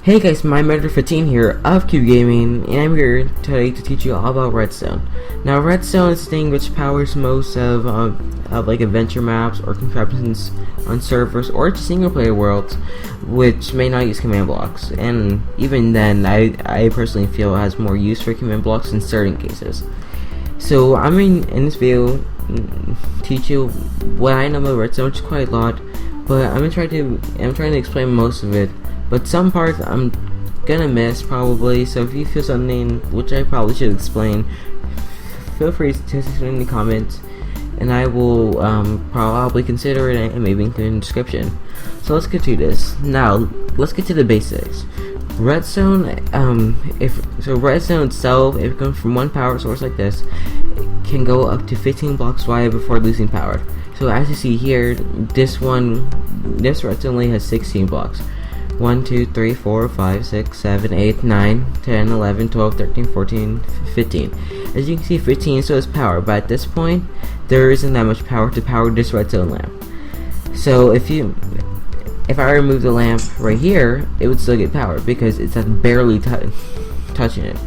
Hey guys, my mentor 15 here of Cube Gaming, and I'm here today to teach you all about Redstone. Now, Redstone is the thing which powers most of like adventure maps or contraptions on servers or just single-player worlds, which may not use command blocks. And even then, I personally feel it has more use for command blocks in certain cases. So I'm in this video teach you what I know about Redstone, which is quite a lot, but I'm trying to explain most of it. But some parts I'm gonna miss probably, so if you feel something which I probably should explain, feel free to say in the comments, and I will probably consider it and maybe include in the description. So let's get to this. Now, let's get to the basics. Redstone, Redstone itself, if it comes from one power source like this, can go up to 15 blocks wide before losing power. So as you see here, this redstone only has 16 blocks. 1, 2, 3, 4, 5, 6, 7, 8, 9, 10, 11, 12, 13, 14, 15. As you can see, 15 still has power, but at this point, there isn't that much power to power this redstone lamp. So if I remove the lamp right here, it would still get power because it's barely touching it.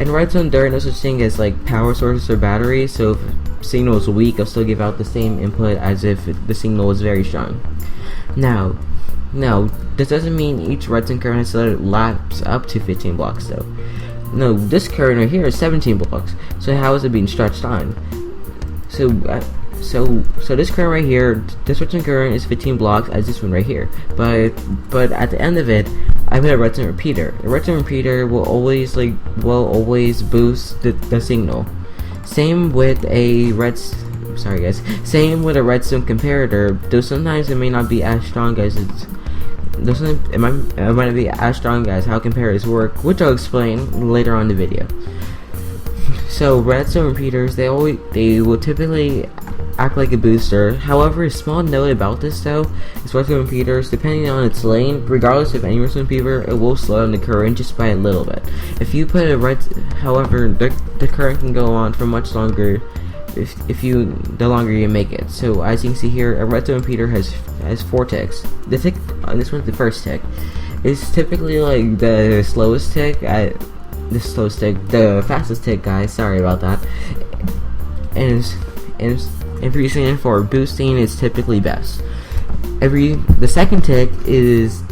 In redstone, there are no such thing as like power sources or batteries, so if signal is weak, it'll still give out the same input as if the signal was very strong. Now, this doesn't mean each redstone current has to lapse up to 15 blocks though. No, this current right here is 17 blocks. So how is it being stretched on? So this current right here, this redstone current is 15 blocks as this one right here. But at the end of it, I put a redstone repeater. A redstone repeater will always boost the signal. Same with a Same with a redstone comparator, though sometimes it may not be as strong as it might not be as strong as how comparators work, which I'll explain later on in the video. So redstone repeaters, they will typically act like a booster. However, a small note about this though is redstone repeaters, depending on its lane, regardless of any redstone repeater, it will slow down the current just by a little bit. If you put however, the current can go on for much longer the longer you make it. So as you can see here, a redstone repeater has 4 ticks. The tick on this one's the first tick. It's typically like the slowest tick, the fastest tick, guys. Sorry about that. And for using it for boosting, it's typically best. The second tick is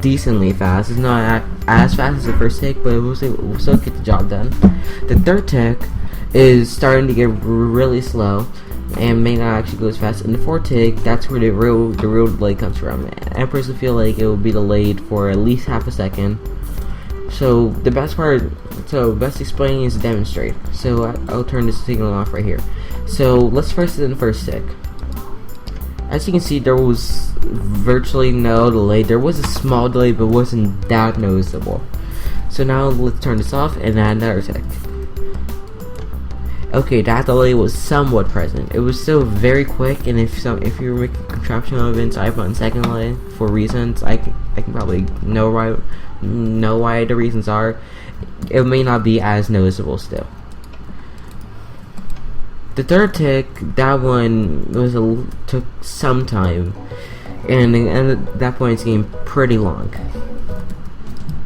decently fast. It's not as fast as the first tick, but we'll still get the job done. The third tick is starting to get really slow and may not actually go as fast. And the fourth tick, that's where the real delay comes from. I personally feel like it will be delayed for at least half a second. So best explaining is to demonstrate. So I'll turn this signal off right here. So let's first do the first tick. As you can see, there was virtually no delay. There was a small delay, but wasn't that noticeable. So now let's turn this off and add another tick. Okay, that delay was somewhat present. It was still very quick, and if you were making contraption events, I put on second delay for reasons I can probably know why the reasons are. It may not be as noticeable still. The third tick, that one took some time, and at that point it's getting pretty long.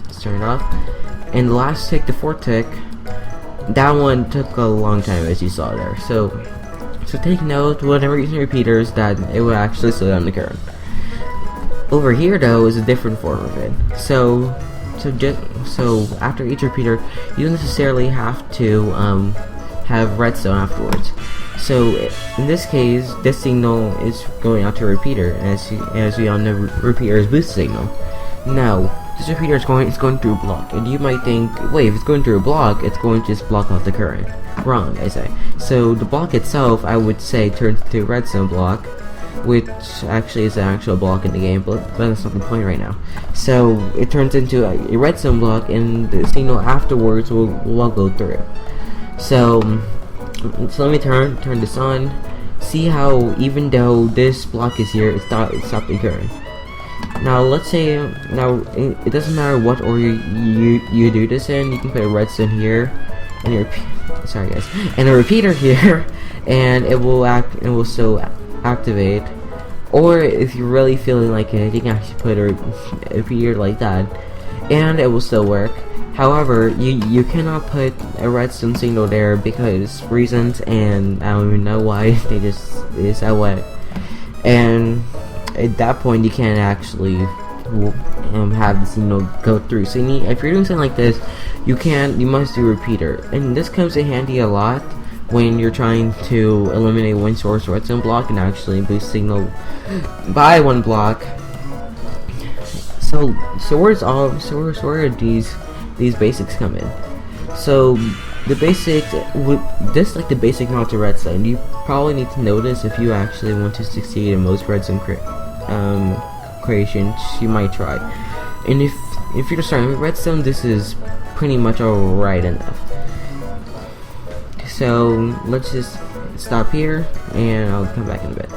Let's turn it off. And the last tick, the fourth tick, that one took a long time, as you saw there. So take note whenever using repeaters that it will actually slow down the current. Over here though is a different form of it. So after each repeater, you don't necessarily have to have redstone afterwards. So in this case, this signal is going out to a repeater, as we all know, repeater is boost signal. Now, this repeater is going through a block, and you might think, wait, if it's going through a block, it's going to just block out the current. Wrong, I say. So the block itself, I would say, turns into a redstone block, which actually is an actual block in the game, but that's not the point right now. So it turns into a redstone block, and the signal afterwards will go through. So let me turn this on. See how even though this block is here, it stopped the current. Now let's say it doesn't matter what order you do this in. You can put a redstone here and a repeater here, and it will still activate or if you're really feeling like it, you can actually put a repeater like that, and it will still work. However, you cannot put a redstone signal there because reasons, and I don't even know why. They just is that way, and at that point you can't actually have the signal go through. So if you're doing something like this, you must do a repeater, and this comes in handy a lot when you're trying to eliminate one source redstone block and actually boost signal by one block. So where these basics come in? So the basic, just like the basic knowledge to redstone, you probably need to know this if you actually want to succeed in most redstone creations you might try. And if you're just starting with redstone, this is pretty much alright enough. So let's just stop here, and I'll come back in a bit.